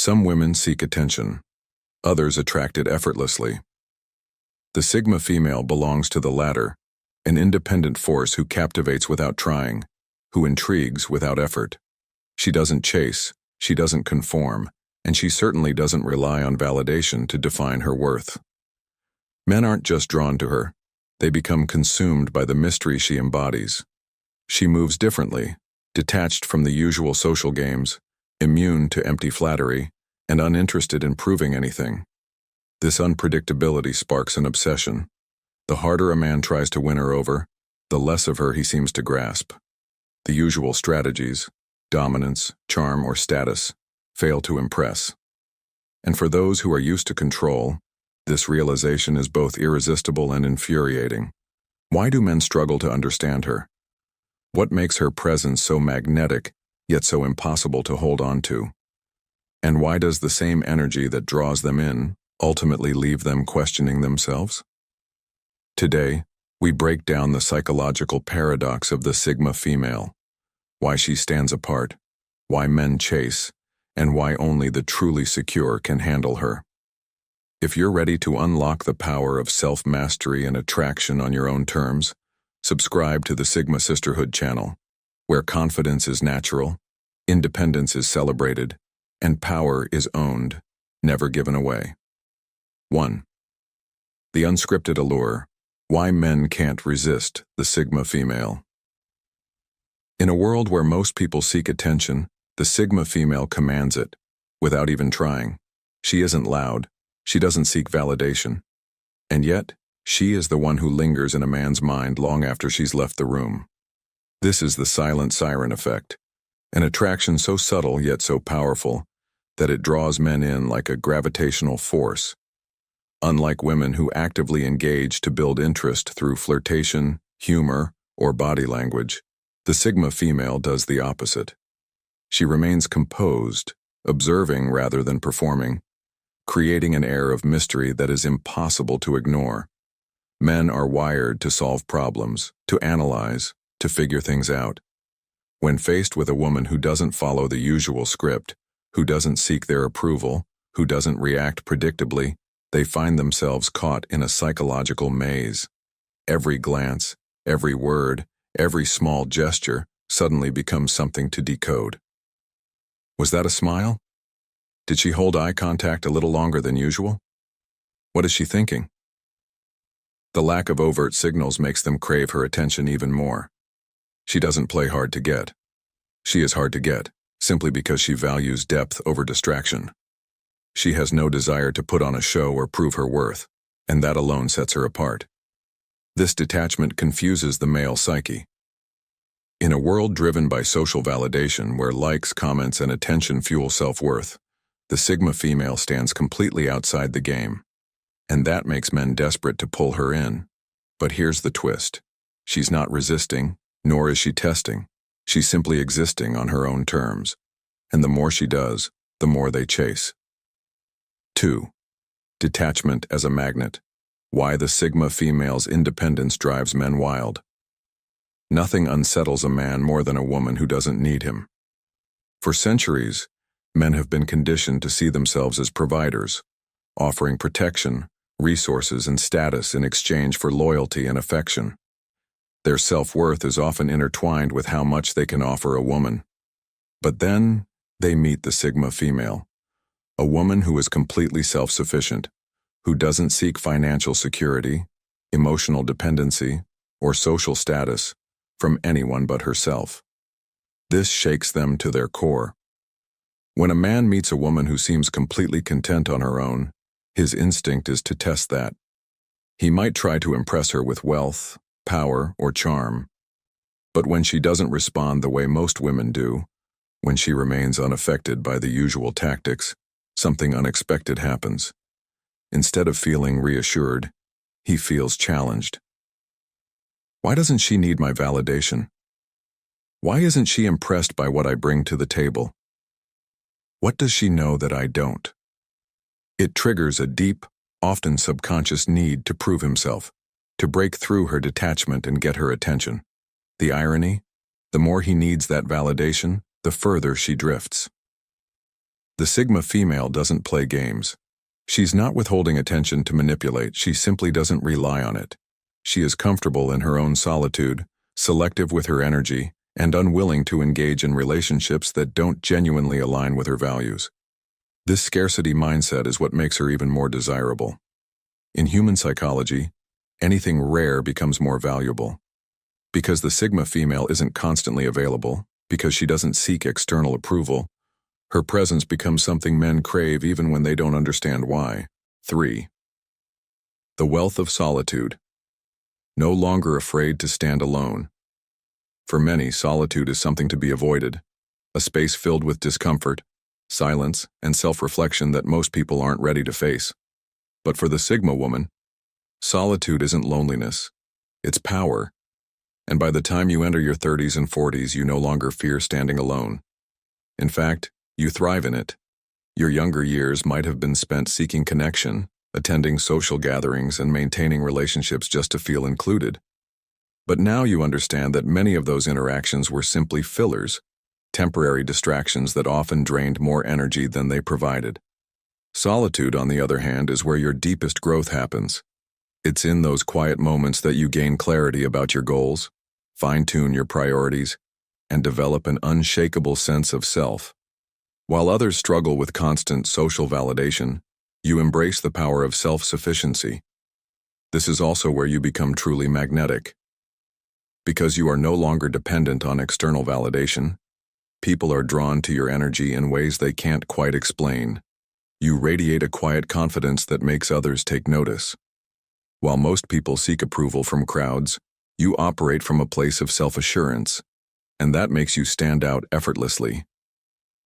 Some women seek attention. Others attract it effortlessly. The Sigma female belongs to the latter, an independent force who captivates without trying, who intrigues without effort. She doesn't chase, she doesn't conform, and she certainly doesn't rely on validation to define her worth. Men aren't just drawn to her, they become consumed by the mystery she embodies. She moves differently, detached from the usual social games, immune to empty flattery, and uninterested in proving anything. This unpredictability sparks an obsession. The harder a man tries to win her over, the less of her he seems to grasp. The usual strategies, dominance, charm, or status, fail to impress. And for those who are used to control, this realization is both irresistible and infuriating. Why do men struggle to understand her? What makes her presence so magnetic, yet so impossible to hold on to? And why does the same energy that draws them in ultimately leave them questioning themselves? Today, we break down the psychological paradox of the Sigma female, why she stands apart, why men chase, and why only the truly secure can handle her. If you're ready to unlock the power of self-mastery and attraction on your own terms, subscribe to the Sigma Sisterhood channel, where confidence is natural, independence is celebrated, and power is owned, never given away. 1. The unscripted allure. Why men can't resist the Sigma female. In a world where most people seek attention, the Sigma female commands it, without even trying. She isn't loud, she doesn't seek validation. And yet, she is the one who lingers in a man's mind long after she's left the room. This is the silent siren effect, an attraction so subtle yet so powerful that it draws men in like a gravitational force. Unlike women who actively engage to build interest through flirtation, humor, or body language, the Sigma female does the opposite. She remains composed, observing rather than performing, creating an air of mystery that is impossible to ignore. Men are wired to solve problems, to analyze, to figure things out. When faced with a woman who doesn't follow the usual script, who doesn't seek their approval, who doesn't react predictably, they find themselves caught in a psychological maze. Every glance, every word, every small gesture suddenly becomes something to decode. Was that a smile? Did she hold eye contact a little longer than usual? What is she thinking? The lack of overt signals makes them crave her attention even more. She doesn't play hard to get. She is hard to get, simply because she values depth over distraction. She has no desire to put on a show or prove her worth, and that alone sets her apart. This detachment confuses the male psyche. In a world driven by social validation where likes, comments, and attention fuel self-worth, the Sigma female stands completely outside the game. And that makes men desperate to pull her in. But here's the twist. She's not resisting, nor is she testing. She's simply existing on her own terms. And the more she does, the more they chase. 2. Detachment as a magnet. Why the Sigma female's independence drives men wild. Nothing unsettles a man more than a woman who doesn't need him. For centuries, men have been conditioned to see themselves as providers, offering protection, resources, and status in exchange for loyalty and affection. Their self-worth is often intertwined with how much they can offer a woman. But then, they meet the Sigma female, a woman who is completely self-sufficient, who doesn't seek financial security, emotional dependency, or social status from anyone but herself. This shakes them to their core. When a man meets a woman who seems completely content on her own, his instinct is to test that. He might try to impress her with wealth, power, or charm. But when she doesn't respond the way most women do, when she remains unaffected by the usual tactics, something unexpected happens. Instead of feeling reassured, he feels challenged. Why doesn't she need my validation? Why isn't she impressed by what I bring to the table? What does she know that I don't? It triggers a deep, often subconscious need to prove himself, to break through her detachment and get her attention. The irony? The more he needs that validation, the further she drifts. The Sigma female doesn't play games. She's not withholding attention to manipulate, she simply doesn't rely on it. She is comfortable in her own solitude, selective with her energy, and unwilling to engage in relationships that don't genuinely align with her values. This scarcity mindset is what makes her even more desirable. In human psychology, anything rare becomes more valuable. Because the Sigma female isn't constantly available, because she doesn't seek external approval, her presence becomes something men crave even when they don't understand why. 3. The wealth of solitude. No longer afraid to stand alone. For many, solitude is something to be avoided, a space filled with discomfort, silence, and self-reflection that most people aren't ready to face. But for the Sigma woman, solitude isn't loneliness, it's power. And by the time you enter your 30s and 40s, you no longer fear standing alone. In fact, you thrive in it. Your younger years might have been spent seeking connection, attending social gatherings, and maintaining relationships just to feel included. But now you understand that many of those interactions were simply fillers, temporary distractions that often drained more energy than they provided. Solitude, on the other hand, is where your deepest growth happens. It's in those quiet moments that you gain clarity about your goals, fine-tune your priorities, and develop an unshakable sense of self. While others struggle with constant social validation, you embrace the power of self-sufficiency. This is also where you become truly magnetic. Because you are no longer dependent on external validation, people are drawn to your energy in ways they can't quite explain. You radiate a quiet confidence that makes others take notice. While most people seek approval from crowds, you operate from a place of self-assurance, and that makes you stand out effortlessly.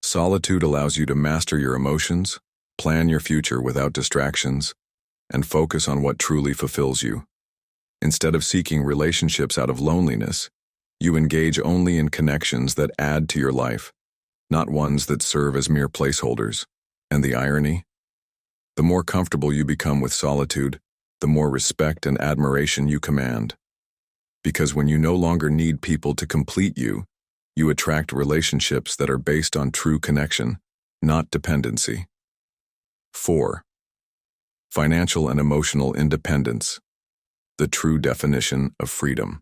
Solitude allows you to master your emotions, plan your future without distractions, and focus on what truly fulfills you. Instead of seeking relationships out of loneliness, you engage only in connections that add to your life, not ones that serve as mere placeholders. And the irony? The more comfortable you become with solitude, the more respect and admiration you command. Because when you no longer need people to complete you, you attract relationships that are based on true connection, not dependency. 4. Financial and emotional independence. The true definition of freedom.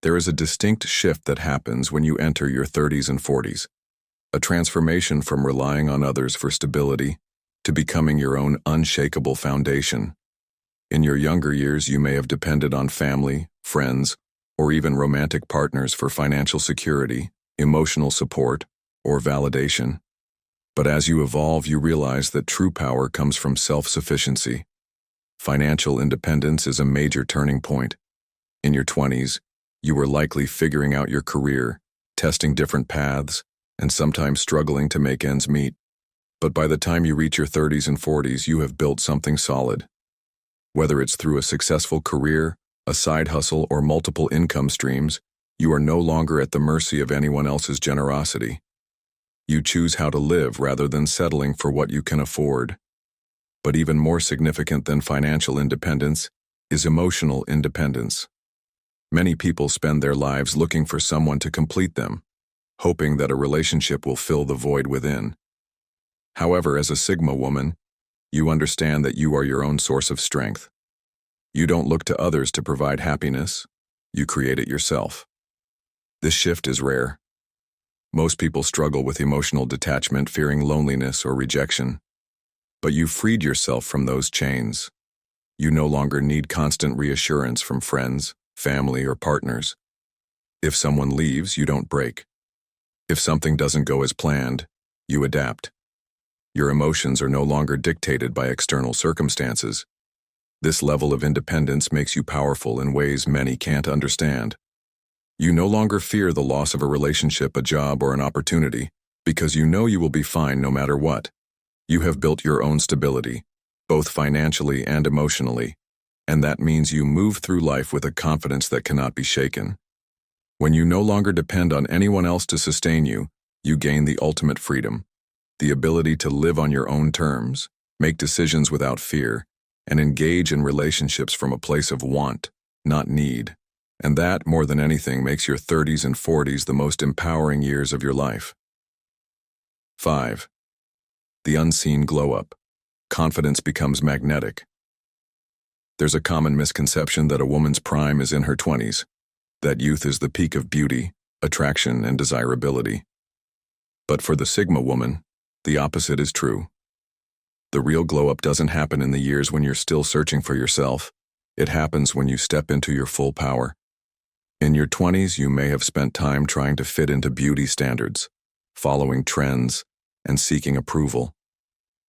There is a distinct shift that happens when you enter your 30s and 40s, a transformation from relying on others for stability to becoming your own unshakable foundation. In your younger years, you may have depended on family, friends, or even romantic partners for financial security, emotional support, or validation. But as you evolve, you realize that true power comes from self-sufficiency. Financial independence is a major turning point. In your 20s, you were likely figuring out your career, testing different paths, and sometimes struggling to make ends meet. But by the time you reach your 30s and 40s, you have built something solid. Whether it's through a successful career, a side hustle, or multiple income streams, you are no longer at the mercy of anyone else's generosity. You choose how to live rather than settling for what you can afford. But even more significant than financial independence is emotional independence. Many people spend their lives looking for someone to complete them, hoping that a relationship will fill the void within. However, as a Sigma woman, you understand that you are your own source of strength. You don't look to others to provide happiness, you create it yourself. This shift is rare. Most people struggle with emotional detachment, fearing loneliness or rejection. But you've freed yourself from those chains. You no longer need constant reassurance from friends, family, or partners. If someone leaves, you don't break. If something doesn't go as planned, you adapt. Your emotions are no longer dictated by external circumstances. This level of independence makes you powerful in ways many can't understand. You no longer fear the loss of a relationship, a job, or an opportunity, because you know you will be fine no matter what. You have built your own stability, both financially and emotionally, and that means you move through life with a confidence that cannot be shaken. When you no longer depend on anyone else to sustain you, you gain the ultimate freedom, the ability to live on your own terms, make decisions without fear, and engage in relationships from a place of want, not need. And that, more than anything, makes your 30s and 40s the most empowering years of your life. 5. the unseen glow-up. Confidence becomes magnetic. There's a common misconception that a woman's prime is in her 20s, that youth is the peak of beauty, attraction, and desirability. But for the Sigma woman, the opposite is true. The real glow-up doesn't happen in the years when you're still searching for yourself. It happens when you step into your full power. In your 20s, you may have spent time trying to fit into beauty standards, following trends, and seeking approval.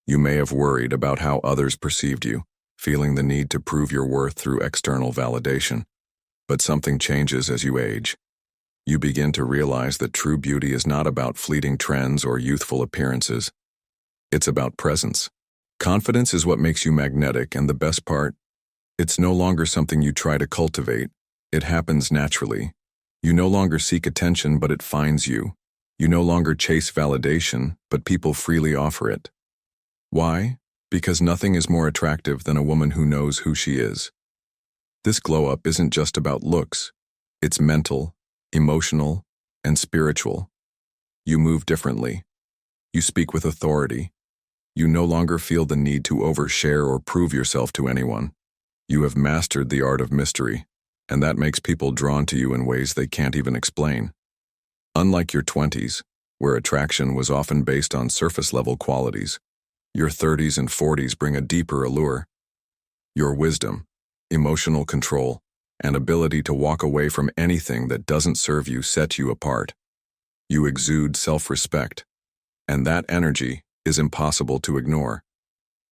You may have worried about how others perceived you, feeling the need to prove your worth through external validation. But something changes as you age. You begin to realize that true beauty is not about fleeting trends or youthful appearances. It's about presence. Confidence is what makes you magnetic, and the best part, it's no longer something you try to cultivate. It happens naturally. You no longer seek attention, but it finds you. You no longer chase validation, but people freely offer it. Why? Because nothing is more attractive than a woman who knows who she is. This glow-up isn't just about looks. It's mental, emotional, and spiritual. You move differently. You speak with authority. You no longer feel the need to overshare or prove yourself to anyone. You have mastered the art of mystery, and that makes people drawn to you in ways they can't even explain. Unlike your 20s, where attraction was often based on surface-level qualities, your 30s and 40s bring a deeper allure. Your wisdom, emotional control, and ability to walk away from anything that doesn't serve you set you apart. You exude self-respect, and that energy is impossible to ignore.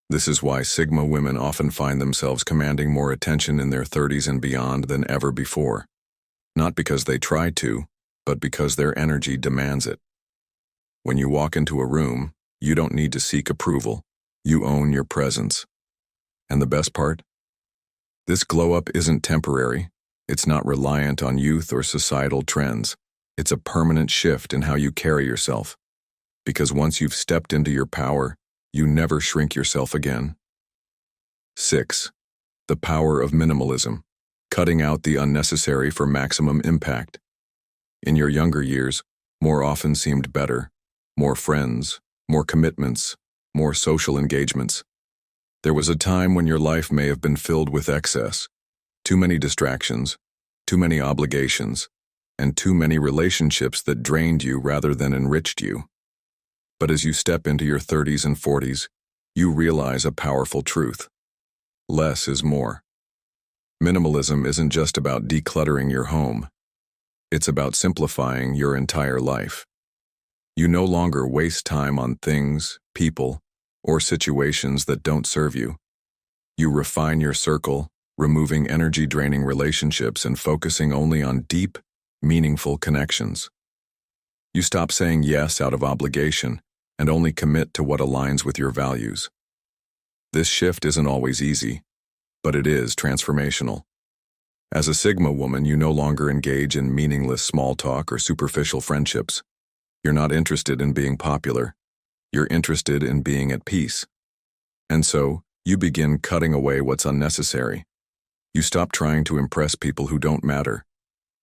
This is why Sigma women often find themselves commanding more attention in their 30s and beyond than ever before. Not because they try to, but because their energy demands it. When you walk into a room, you don't need to seek approval. You own your presence. And the best part? This glow-up isn't temporary. It's not reliant on youth or societal trends. It's a permanent shift in how you carry yourself. Because once you've stepped into your power, you never shrink yourself again. 6. The power of minimalism, cutting out the unnecessary for maximum impact. In your younger years, more often seemed better. More friends, more commitments, more social engagements. There was a time when your life may have been filled with excess, too many distractions, too many obligations, and too many relationships that drained you rather than enriched you. But as you step into your 30s and 40s, you realize a powerful truth. Less is more. Minimalism isn't just about decluttering your home. It's about simplifying your entire life. You no longer waste time on things, people, or situations that don't serve you. You refine your circle, removing energy-draining relationships and focusing only on deep, meaningful connections. You stop saying yes out of obligation and only commit to what aligns with your values. This shift isn't always easy, but it is transformational. As a Sigma woman, you no longer engage in meaningless small talk or superficial friendships. You're not interested in being popular. You're interested in being at peace. And so, you begin cutting away what's unnecessary. You stop trying to impress people who don't matter.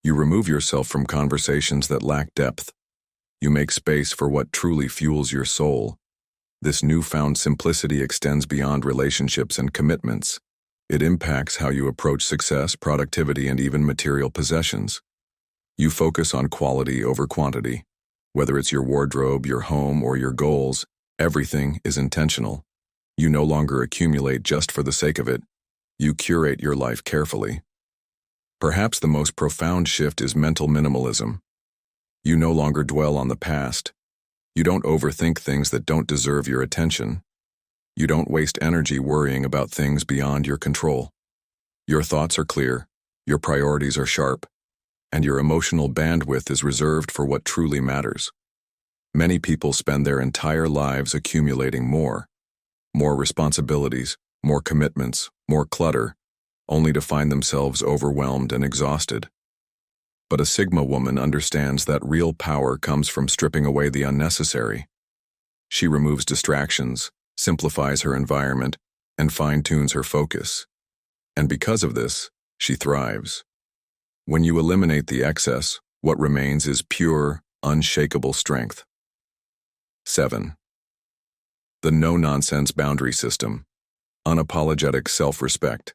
You remove yourself from conversations that lack depth. You make space for what truly fuels your soul. This newfound simplicity extends beyond relationships and commitments. It impacts how you approach success, productivity, and even material possessions. You focus on quality over quantity. Whether it's your wardrobe, your home, or your goals, everything is intentional. You no longer accumulate just for the sake of it. You curate your life carefully. Perhaps the most profound shift is mental minimalism. You no longer dwell on the past. You don't overthink things that don't deserve your attention. You don't waste energy worrying about things beyond your control. Your thoughts are clear, your priorities are sharp, and your emotional bandwidth is reserved for what truly matters. Many people spend their entire lives accumulating more responsibilities, more commitments, more clutter, only to find themselves overwhelmed and exhausted. But a Sigma woman understands that real power comes from stripping away the unnecessary. She removes distractions, simplifies her environment, and fine-tunes her focus. And because of this, she thrives. When you eliminate the excess, what remains is pure, unshakable strength. 7. The no-nonsense boundary system. Unapologetic self-respect.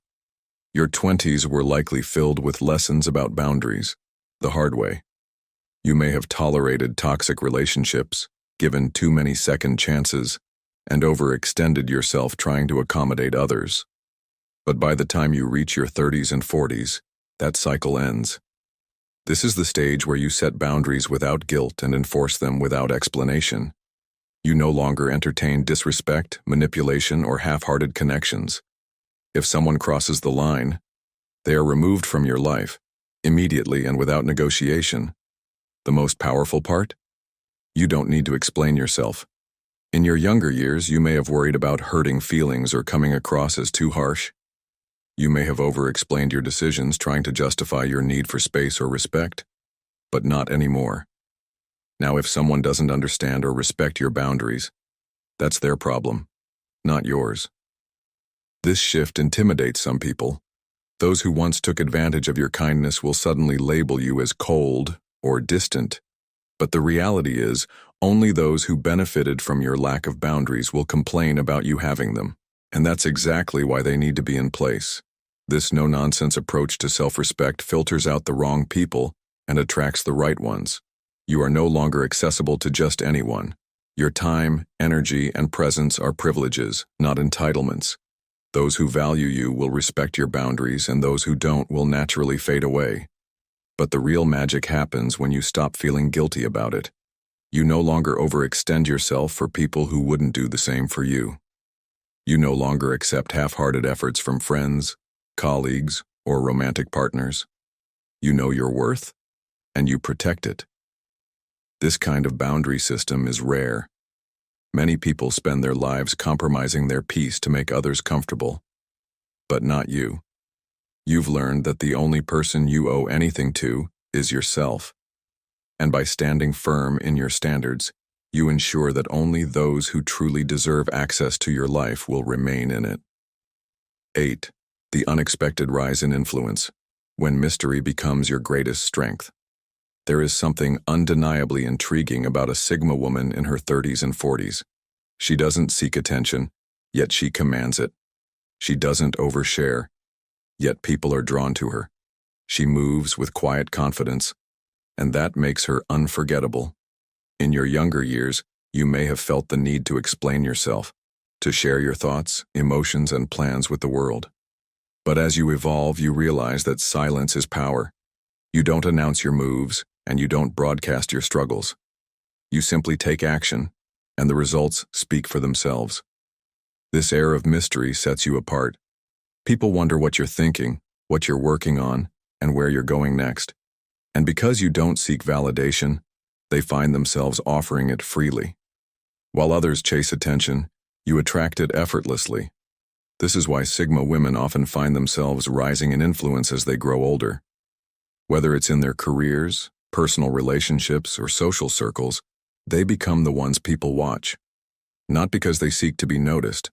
Your 20s were likely filled with lessons about boundaries, the hard way. You may have tolerated toxic relationships, given too many second chances, and overextended yourself trying to accommodate others. But by the time you reach your 30s and 40s, that cycle ends. This is the stage where you set boundaries without guilt and enforce them without explanation. You no longer entertain disrespect, manipulation, or half-hearted connections. If someone crosses the line, they are removed from your life, immediately and without negotiation. The most powerful part? You don't need to explain yourself. In your younger years, you may have worried about hurting feelings or coming across as too harsh. You may have over-explained your decisions trying to justify your need for space or respect, but not anymore. Now, if someone doesn't understand or respect your boundaries, that's their problem, not yours. This shift intimidates some people. Those who once took advantage of your kindness will suddenly label you as cold or distant. But the reality is, only those who benefited from your lack of boundaries will complain about you having them. And that's exactly why they need to be in place. This no-nonsense approach to self-respect filters out the wrong people and attracts the right ones. You are no longer accessible to just anyone. Your time, energy, and presence are privileges, not entitlements. Those who value you will respect your boundaries, and those who don't will naturally fade away. But the real magic happens when you stop feeling guilty about it. You no longer overextend yourself for people who wouldn't do the same for you. You no longer accept half-hearted efforts from friends, colleagues, or romantic partners. You know your worth, and you protect it. This kind of boundary system is rare. Many people spend their lives compromising their peace to make others comfortable. But not you. You've learned that the only person you owe anything to is yourself. And by standing firm in your standards, you ensure that only those who truly deserve access to your life will remain in it. 8. The unexpected rise in influence, when mystery becomes your greatest strength. There is something undeniably intriguing about a Sigma woman in her 30s and 40s. She doesn't seek attention, yet she commands it. She doesn't overshare, yet people are drawn to her. She moves with quiet confidence, and that makes her unforgettable. In your younger years, you may have felt the need to explain yourself, to share your thoughts, emotions, and plans with the world. But as you evolve, you realize that silence is power. You don't announce your moves, and you don't broadcast your struggles. You simply take action, and the results speak for themselves. This air of mystery sets you apart. People wonder what you're thinking, what you're working on, and where you're going next. And because you don't seek validation, they find themselves offering it freely. While others chase attention, you attract it effortlessly. This is why Sigma women often find themselves rising in influence as they grow older. Whether it's in their careers, personal relationships, or social circles, they become the ones people watch. Not because they seek to be noticed,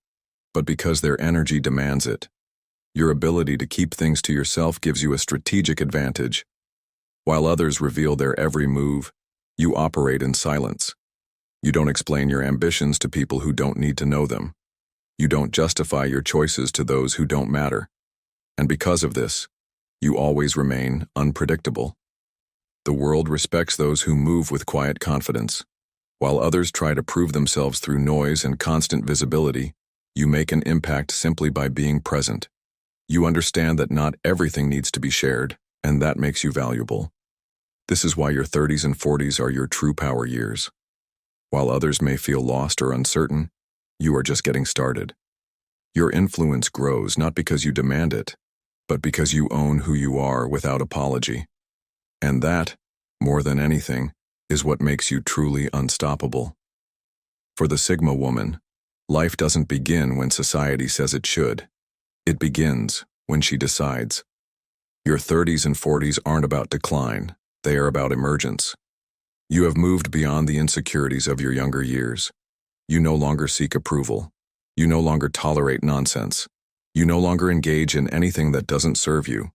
but because their energy demands it. Your ability to keep things to yourself gives you a strategic advantage. While others reveal their every move, you operate in silence. You don't explain your ambitions to people who don't need to know them. You don't justify your choices to those who don't matter. And because of this, you always remain unpredictable. The world respects those who move with quiet confidence. While others try to prove themselves through noise and constant visibility, you make an impact simply by being present. You understand that not everything needs to be shared, and that makes you valuable. This is why your 30s and 40s are your true power years. While others may feel lost or uncertain, you are just getting started. Your influence grows not because you demand it, but because you own who you are without apology. And that, more than anything, is what makes you truly unstoppable. For the Sigma woman, life doesn't begin when society says it should. It begins when she decides. Your 30s and 40s aren't about decline, they are about emergence. You have moved beyond the insecurities of your younger years. You no longer seek approval. You no longer tolerate nonsense. You no longer engage in anything that doesn't serve you.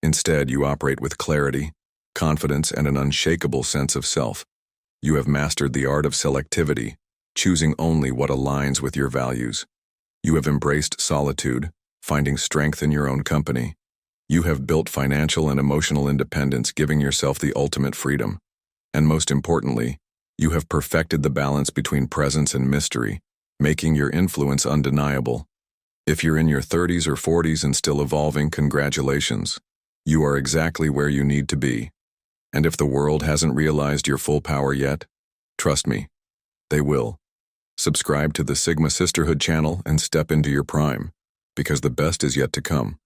Instead, you operate with clarity, confidence, and an unshakable sense of self. You have mastered the art of selectivity, choosing only what aligns with your values. You have embraced solitude, finding strength in your own company. You have built financial and emotional independence, giving yourself the ultimate freedom. And most importantly, you have perfected the balance between presence and mystery, making your influence undeniable. If you're in your 30s or 40s and still evolving, congratulations. You are exactly where you need to be. And if the world hasn't realized your full power yet, trust me, they will. Subscribe to the Sigma Sisterhood channel and step into your prime, because the best is yet to come.